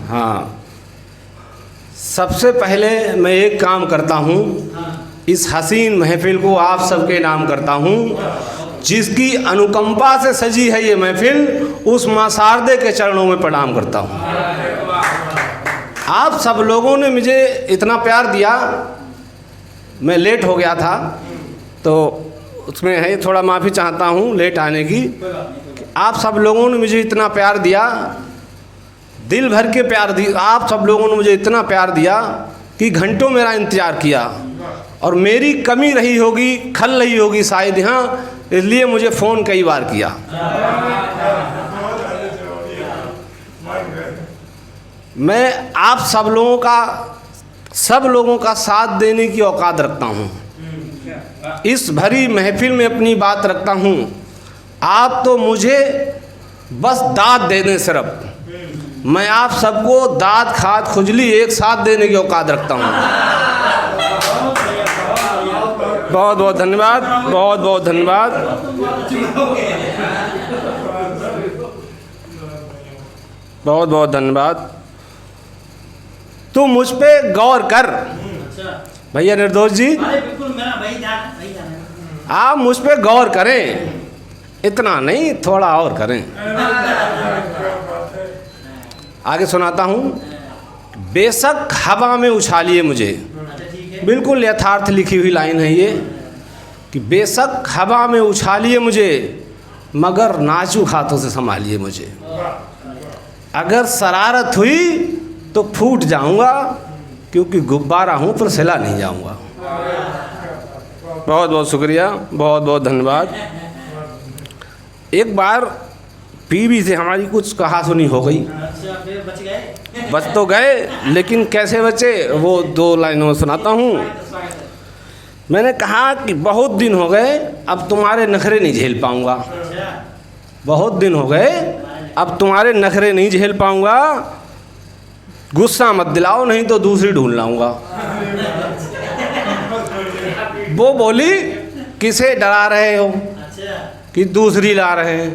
हाँ, सबसे पहले मैं एक काम करता हूँ, इस हसीन महफिल को आप सबके नाम करता हूँ। जिसकी अनुकंपा से सजी है ये महफिल, उस मां शारदे के चरणों में प्रणाम करता हूँ। आप सब लोगों ने मुझे इतना प्यार दिया, मैं लेट हो गया था तो उसमें है थोड़ा माफ़ी चाहता हूँ लेट आने की। आप सब लोगों ने मुझे इतना प्यार दिया, दिल भर के प्यार दिया। आप सब लोगों ने मुझे इतना प्यार दिया कि घंटों मेरा इंतज़ार किया, और मेरी कमी रही होगी, खल रही होगी शायद यहाँ, इसलिए मुझे फ़ोन कई बार किया। मैं आप सब लोगों का साथ देने की औकात रखता हूँ, इस भरी महफिल में अपनी बात रखता हूँ। आप तो मुझे बस दाद दे दें सिर्फ, मैं आप सबको दाद खाद खुजली एक साथ देने की औकात रखता हूँ। बहुत बहुत धन्यवाद, बहुत बहुत धन्यवाद। बहुत बहुत धन्यवाद। तू मुझ पे गौर कर भैया निर्दोष जी, आप मुझ पे गौर करें, इतना नहीं थोड़ा और करें। आगे सुनाता हूँ। बेशक हवा में उछालिए मुझे, बिल्कुल यथार्थ लिखी हुई लाइन है ये, कि बेशक हवा में उछालिए मुझे, मगर नाजुक हाथों से संभालिए मुझे। अगर शरारत हुई तो फूट जाऊंगा, क्योंकि गुब्बारा हूँ पर सिला नहीं जाऊंगा। बहुत बहुत शुक्रिया, बहुत बहुत धन्यवाद। एक बार बीवी से हमारी कुछ कहा सुनी हो गई। बच तो गए, लेकिन कैसे बचे वो 2 लाइनों में सुनाता हूँ। मैंने कहा कि बहुत दिन हो गए, अब तुम्हारे नखरे नहीं झेल पाऊँगा। बहुत दिन हो गए, अब तुम्हारे नखरे नहीं झेल पाऊँगा, गुस्सा मत दिलाओ नहीं तो दूसरी ढूंढ लाऊंगा। वो बोली, किसे डरा रहे हो कि दूसरी ला रहे हैं?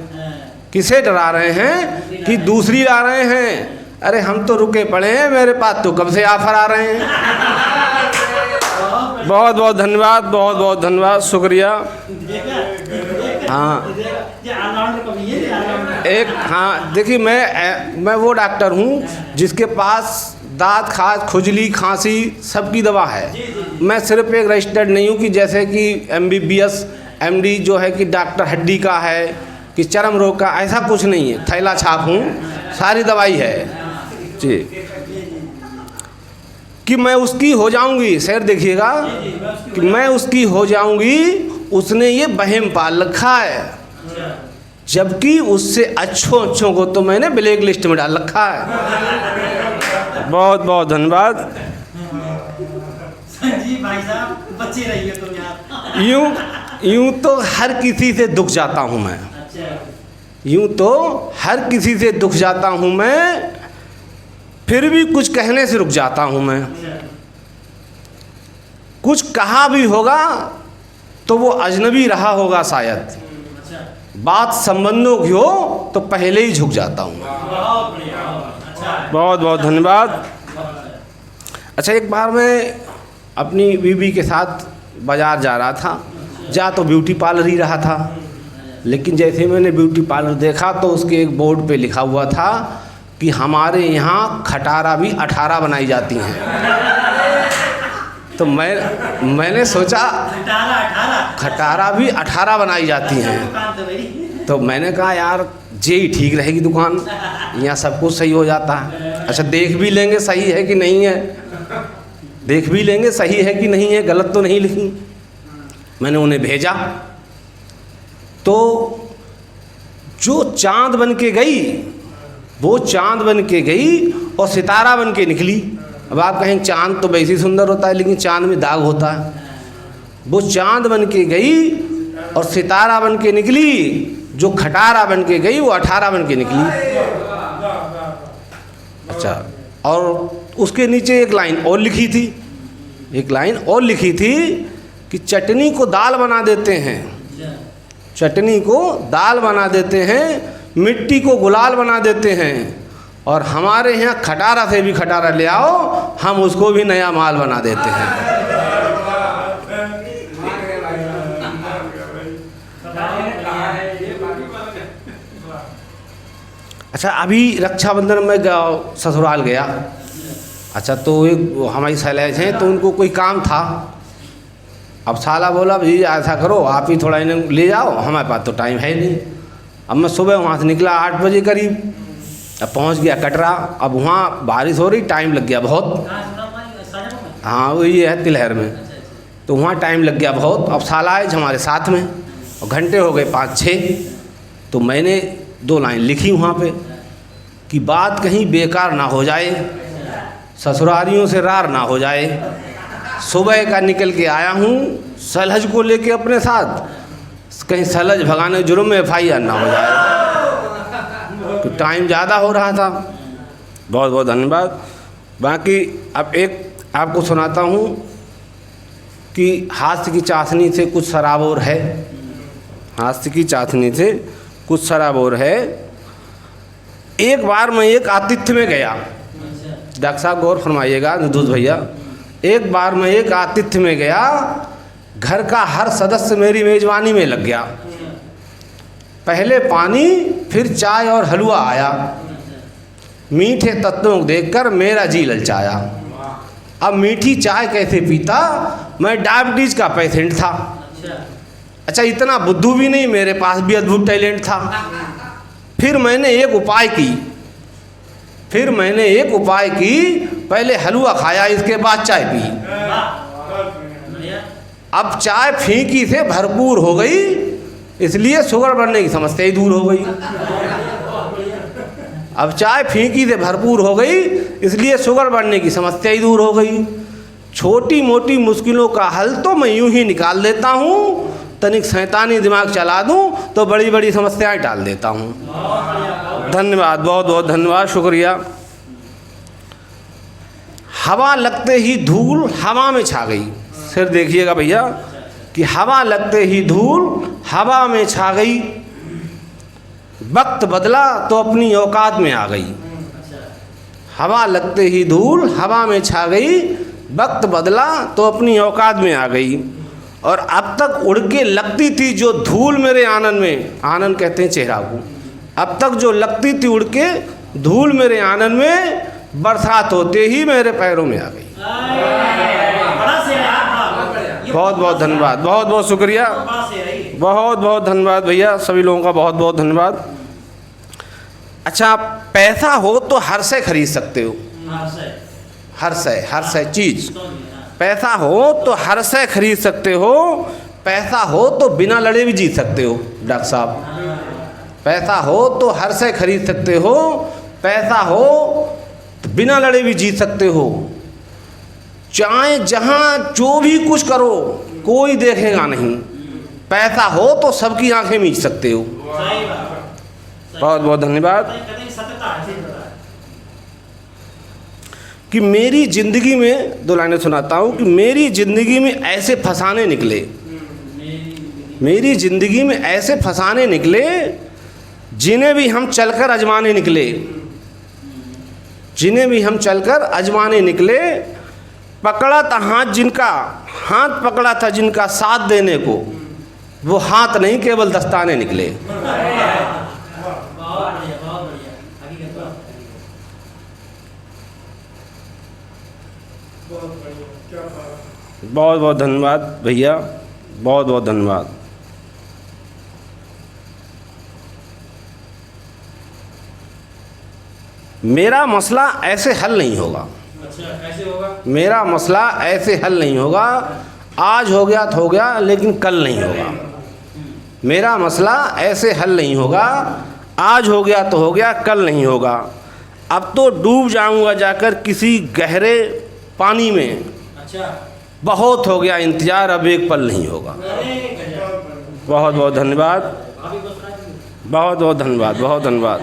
किसे डरा रहे हैं कि दूसरी ला रहे हैं? अरे हम तो रुके पड़े हैं, मेरे पास तो कब से ऑफर आ रहे हैं। बहुत बहुत धन्यवाद, बहुत बहुत धन्यवाद, शुक्रिया। हाँ, हाँ देखिए, मैं वो डॉक्टर हूँ जिसके पास दांत खाज खुजली खांसी सबकी दवा है। मैं सिर्फ एक रजिस्टर्ड नहीं हूँ कि जैसे कि MBBS MD जो है कि डॉक्टर हड्डी का है कि चर्म रोग का, ऐसा कुछ नहीं है। थैला छाप हूँ, सारी दवाई है जी। कि मैं उसकी हो जाऊंगी, शेर देखिएगा, कि मैं उसकी हो जाऊंगी, उसने ये वहम पाल रखा है, जबकि उससे अच्छों को तो मैंने ब्लैक लिस्ट में डाल रखा है। बहुत बहुत धन्यवाद। संजीव भाई साहब बचे रहिए तुम यार। यूं तो हर किसी से दुख जाता हूँ मैं, यूं तो हर किसी से दुख जाता हूँ मैं, फिर भी कुछ कहने से रुक जाता हूँ मैं। कुछ कहा भी होगा तो वो अजनबी रहा होगा शायद, बात संबंधों की हो तो पहले ही झुक जाता हूँ। बहुत बहुत धन्यवाद। अच्छा, एक बार मैं अपनी बीवी के साथ बाज़ार जा रहा था, जा तो ब्यूटी पार्लर ही रहा था, लेकिन जैसे मैंने ब्यूटी पार्लर देखा तो उसके एक बोर्ड पे लिखा हुआ था कि हमारे यहाँ खटारा भी 18 बनाई जाती हैं। तो मैंने सोचा खटारा भी 18 बनाई जाती हैं, तो मैंने कहा यार ये ही ठीक रहेगी दुकान, यहाँ सब कुछ सही हो जाता है। अच्छा, देख भी लेंगे सही है कि नहीं है, देख भी लेंगे सही है कि नहीं है, गलत तो नहीं लिखी। मैंने उन्हें भेजा तो जो चाँद बन के गई वो चाँद बन के गई और सितारा बन के निकली। अब आप कहें चाँद तो वैसे ही सुंदर होता है, लेकिन चाँद में दाग होता है। वो चाँद बन के गई और सितारा बन के निकली, जो खटारा बन के गई वो 18 बन के निकली। अच्छा, और उसके नीचे एक लाइन और लिखी थी, एक लाइन और लिखी थी कि चटनी को दाल बना देते हैं, चटनी को दाल बना देते हैं, मिट्टी को गुलाल बना देते हैं, और हमारे यहाँ खटारा से भी खटारा ले आओ, हम उसको भी नया माल बना देते हैं। अच्छा, अभी रक्षाबंधन में ससुराल गया। अच्छा, तो एक हमारी सहेलियाँ हैं, तो उनको कोई काम था। अब साला बोला भाई ऐसा करो, आप ही थोड़ा इन्हें ले जाओ, हमारे पास तो टाइम है नहीं। अब मैं सुबह वहाँ से निकला 8 बजे करीब, अब पहुँच गया कटरा। अब वहाँ बारिश हो रही, टाइम लग गया बहुत। हाँ, वो ये है तिलहर में। तो वहाँ टाइम लग गया बहुत। अब साला आए हमारे साथ में, और घंटे हो गए 5-6। तो मैंने 2 लाइन लिखी वहाँ पे कि बात कहीं बेकार ना हो जाए, ससुरालियों से रार ना हो जाए। सुबह का निकल के आया हूँ सलहज को लेके अपने साथ, कहीं सलहज भगाने जुर्म में FIR ना हो जाए। तो टाइम ज़्यादा हो रहा था। बहुत बहुत धन्यवाद। बाकी अब एक आपको सुनाता हूँ कि हास्य की चाशनी से कुछ सराबोर है। हास्य की चाशनी से कुछ सराबोर है। एक बार मैं एक आतिथ्य में गया। डॉक्टर साहब गौर फरमाइएगा, निर्दोष भैया। एक बार मैं एक आतिथ्य में गया, घर का हर सदस्य मेरी मेजबानी में लग गया। पहले पानी, फिर चाय और हलवा आया। मीठे तत्वों को देखकर मेरा जी ललचाया। अब मीठी चाय कैसे पीता, मैं डायबिटीज का पेशेंट था। अच्छा, इतना बुद्धू भी नहीं, मेरे पास भी अद्भुत टैलेंट था। फिर मैंने एक उपाय की, पहले हलवा खाया, इसके बाद चाय पी। अब चाय फीकी से भरपूर हो गई, इसलिए शुगर बढ़ने की समस्या ही दूर हो गई। अब चाय फीकी से भरपूर हो गई, इसलिए शुगर बढ़ने की समस्या ही दूर हो गई। छोटी मोटी मुश्किलों का हल तो मैं यूं ही निकाल देता हूँ, तनिक शैतानी दिमाग चला दूं तो बड़ी बड़ी समस्याएं टाल देता हूँ। धन्यवाद, बहुत बहुत धन्यवाद, शुक्रिया। हवा लगते ही धूल हवा में छा गई। फिर देखिएगा भैया कि हवा लगते ही धूल हवा में छा गई। वक्त बदला तो अपनी औकात में आ गई। हवा लगते ही धूल हवा में छा गई, वक्त बदला तो अपनी औकात में आ गई। और अब तक उड़ के लगती थी जो धूल मेरे आनन में, आनन कहते हैं चेहरा को, अब तक जो लगती थी उड़ के धूल मेरे आनन में, बरसात होते ही मेरे पैरों में आ गई। बहुत बहुत धन्यवाद, बहुत बहुत शुक्रिया, बहुत बहुत धन्यवाद भैया, सभी लोगों का बहुत बहुत धन्यवाद। अच्छा, पैसा हो तो हर से खरीद सकते हो, हर से चीज़। पैसा हो तो हर से खरीद सकते हो, पैसा हो तो बिना लड़े भी जीत सकते हो। डॉक्टर साहब, पैसा हो तो हर से खरीद सकते हो, पैसा हो तो बिना लड़े भी जीत सकते हो। चाहे जहाँ जो भी कुछ करो कोई देखेगा नहीं, पैसा हो तो सबकी आंखें मीच सकते हो। बहुत बहुत धन्यवाद। कि मेरी ज़िंदगी में 2 लाइनें सुनाता हूँ कि मेरी ज़िंदगी में ऐसे फसाने निकले, मेरी ज़िंदगी में ऐसे फसाने निकले जिन्हें भी हम चलकर आजमाने निकले, जिन्हें भी हम चलकर आजमाने निकले। पकड़ा था हाथ जिनका, हाथ पकड़ा था जिनका साथ देने को, वो हाथ नहीं केवल दस्ताने निकले। बहुत बहुत धन्यवाद भैया, बहुत बहुत धन्यवाद। मेरा मसला ऐसे हल नहीं होगा। अच्छा, कैसे होगा? मेरा मसला ऐसे हल नहीं होगा। आज हो गया तो हो गया, लेकिन कल नहीं होगा। मेरा मसला ऐसे हल नहीं होगा। आज हो गया तो हो गया, कल नहीं होगा। अब तो डूब जाऊंगा जाकर किसी गहरे पानी में। अच्छा, बहुत हो गया इंतज़ार, अब एक पल नहीं होगा। बहुत बहुत धन्यवाद, बहुत बहुत धन्यवाद, बहुत धन्यवाद।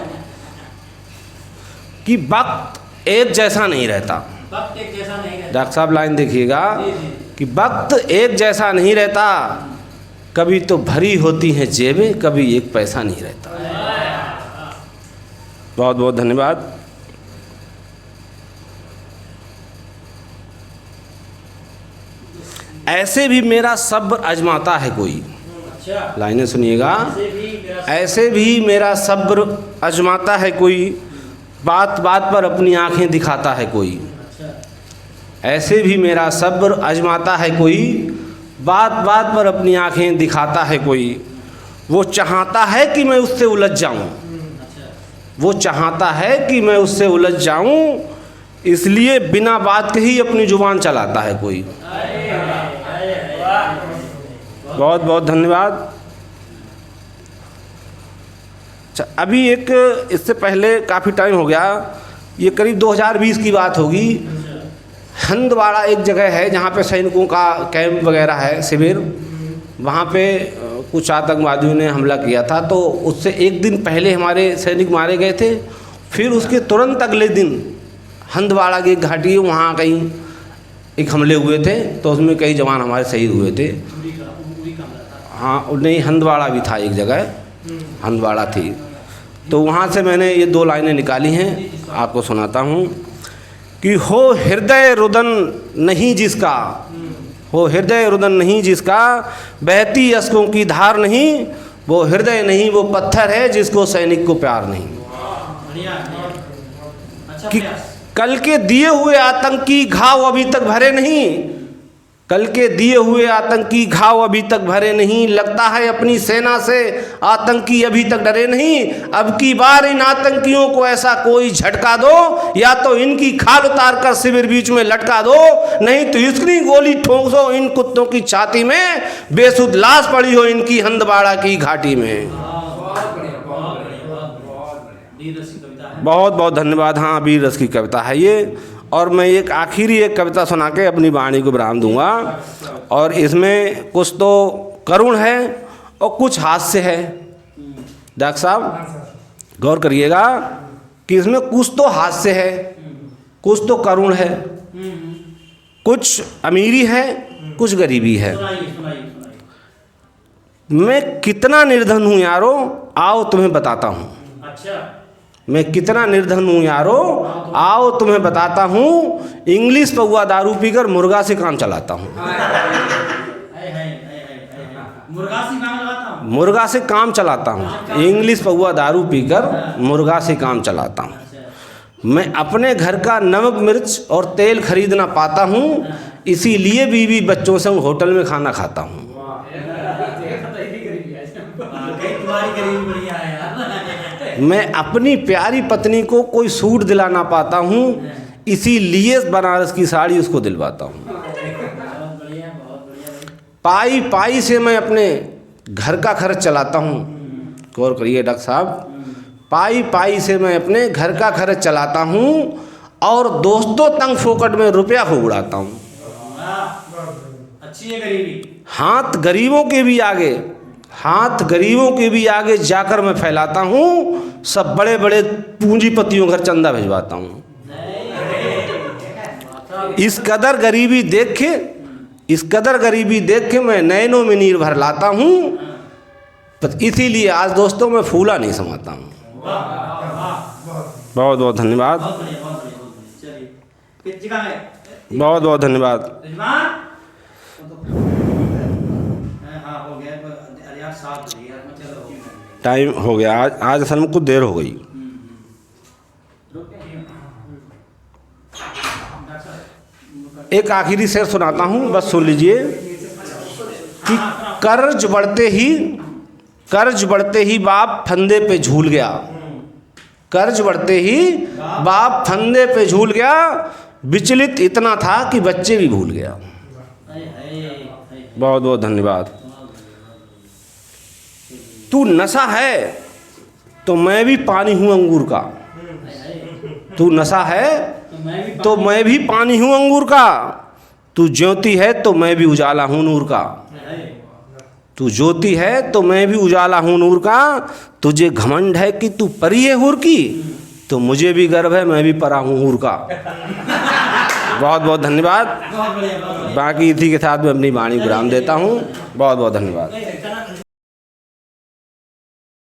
कि वक्त एक जैसा नहीं रहता। वक्त एक जैसा नहीं रहता। डॉक्टर साहब लाइन देखिएगा कि वक्त एक जैसा नहीं रहता। कभी तो भरी होती हैं जेबें, कभी एक पैसा नहीं रहता। बहुत बहुत धन्यवाद। ऐसे भी मेरा सब्र आजमाता है कोई, अच्छा, लाइनें सुनिएगा। ऐसे भी मेरा ऐसे भी मेरा सब्र आजमाता है कोई, बात बात पर अपनी आंखें दिखाता है कोई। अच्छा, ऐसे भी मेरा सब्र आजमाता है कोई, बात बात पर अपनी आंखें दिखाता है कोई। वो चाहता है कि मैं उससे उलझ जाऊं, अच्छा, वो चाहता है कि मैं उससे उलझ जाऊं, इसलिए बिना बात के ही अपनी जुबान चलाता है कोई। बहुत बहुत धन्यवाद। अच्छा, अभी एक इससे पहले काफ़ी टाइम हो गया, ये करीब 2020 की बात होगी। हंदवाड़ा एक जगह है जहाँ पे सैनिकों का कैंप वगैरह है, शिविर। वहाँ पे कुछ आतंकवादियों ने हमला किया था, तो उससे एक दिन पहले हमारे सैनिक मारे गए थे। फिर उसके तुरंत अगले दिन हंदवाड़ा की एक घाटी है, वहाँ कहीं एक हमले हुए थे, तो उसमें कई जवान हमारे शहीद हुए थे। हाँ, नहीं, हंदवाड़ा भी था एक जगह, हंदवाड़ा थी। तो वहाँ से मैंने ये 2 लाइनें निकाली हैं, आपको सुनाता हूँ कि हो हृदय रुदन नहीं जिसका, हो हृदय रुदन नहीं जिसका, बहती अश्कों की धार नहीं, वो हृदय नहीं वो पत्थर है जिसको सैनिक को प्यार नहीं। बढ़िया, अच्छा कि प्रयास। कल के दिए हुए आतंकी घाव अभी तक भरे नहीं, कल के दिए हुए आतंकी घाव अभी तक भरे नहीं, लगता है अपनी सेना से आतंकी अभी तक डरे नहीं। अब की बार इन आतंकियों को ऐसा कोई झटका दो, या तो इनकी खाल उतार कर शिविर बीच में लटका दो, नहीं तो इसकी गोली ठोक दो इन कुत्तों की छाती में, बेसुध लाश पड़ी हो इनकी हंदवाड़ा की घाटी में। वीर रस की कविता है। बहुत बहुत धन्यवाद। हाँ, वीर रस की कविता है ये। और मैं एक आखिरी एक कविता सुना के अपनी वाणी को विराम दूंगा। और इसमें कुछ तो करुण है और कुछ हास्य है। डॉक्टर साहब गौर करिएगा कि इसमें कुछ तो हास्य है, कुछ तो करुण है, कुछ अमीरी है, कुछ गरीबी है। सुनाइए, सुनाइए, सुनाइए। मैं कितना निर्धन हूँ यारो, आओ तुम्हें बताता हूँ। अच्छा, मैं कितना निर्धन हूँ यारो, आओ तुम्हें बताता हूँ। इंग्लिश पौवा दारू पीकर मुर्गा से काम चलाता हूँ। मुर्गा सी काम लगाता हूँ, मुर्गा से काम चलाता हूँ। इंग्लिश पौवा दारू पीकर मुर्गा से काम चलाता हूँ। मैं अपने घर का नमक मिर्च और तेल खरीद ना पाता हूँ, इसीलिए बीवी बच्चों संग होटल में खाना खाता हूँ। तुम्हारी गरीबी बढ़िया है यार। मैं अपनी प्यारी पत्नी को कोई सूट दिला ना पाता हूँ, इसीलिए बनारस की साड़ी उसको दिलवाता हूँ। बहुत बढ़िया, बहुत बढ़िया। पाई पाई से मैं अपने घर का खर्च चलाता हूँ। गौर करिए डॉक्टर साहब, पाई पाई से मैं अपने घर का खर्च चलाता हूँ और दोस्तों तंग फोकट में रुपया खूब उड़ाता हूँ। अच्छी है गरीबी। हाथ गरीबों के भी आगे, हाथ गरीबों के भी आगे जाकर मैं फैलाता हूँ। सब बड़े बड़े पूंजीपतियों घर चंदा भिजवाता हूँ। इस कदर गरीबी देख के, इस कदर गरीबी देख के मैं नैनों में नीर भर लाता हूँ। इसीलिए आज दोस्तों मैं फूला नहीं समाता हूँ। बहुत बहुत धन्यवाद। बहुत बढ़िया, बहुत बढ़िया, बहुत बढ़िया। चलिए, किस जगह है? बहुत बहुत धन्यवाद। रिजवान? हाँ, हो गया। अरे यार, 7 बजे यार, मैं चलो। टाइम हो गया, आज असल में कुछ देर हो गई। एक आखिरी शेर सुनाता हूँ, बस सुन लीजिए कि कर्ज बढ़ते ही बाप फंदे पे झूल गया। कर्ज बढ़ते ही बाप फंदे पे झूल गया, विचलित इतना था कि बच्चे भी भूल गया। बहुत बहुत धन्यवाद। तू नशा है तो मैं भी पानी हूँ अंगूर का, तू नशा है तो मैं भी पानी हूँ अंगूर का, तू ज्योति है तो मैं भी उजाला हूँ नूर का, तू ज्योति है तो मैं भी उजाला हूँ नूर का, तुझे घमंड है कि तू परी है हूर की, तो मुझे भी गर्व है मैं भी परा हूँ हूर का। बहुत बहुत धन्यवाद। बाकी इसी के साथ मैं अपनी वाणी विराम देता हूँ। बहुत बहुत धन्यवाद।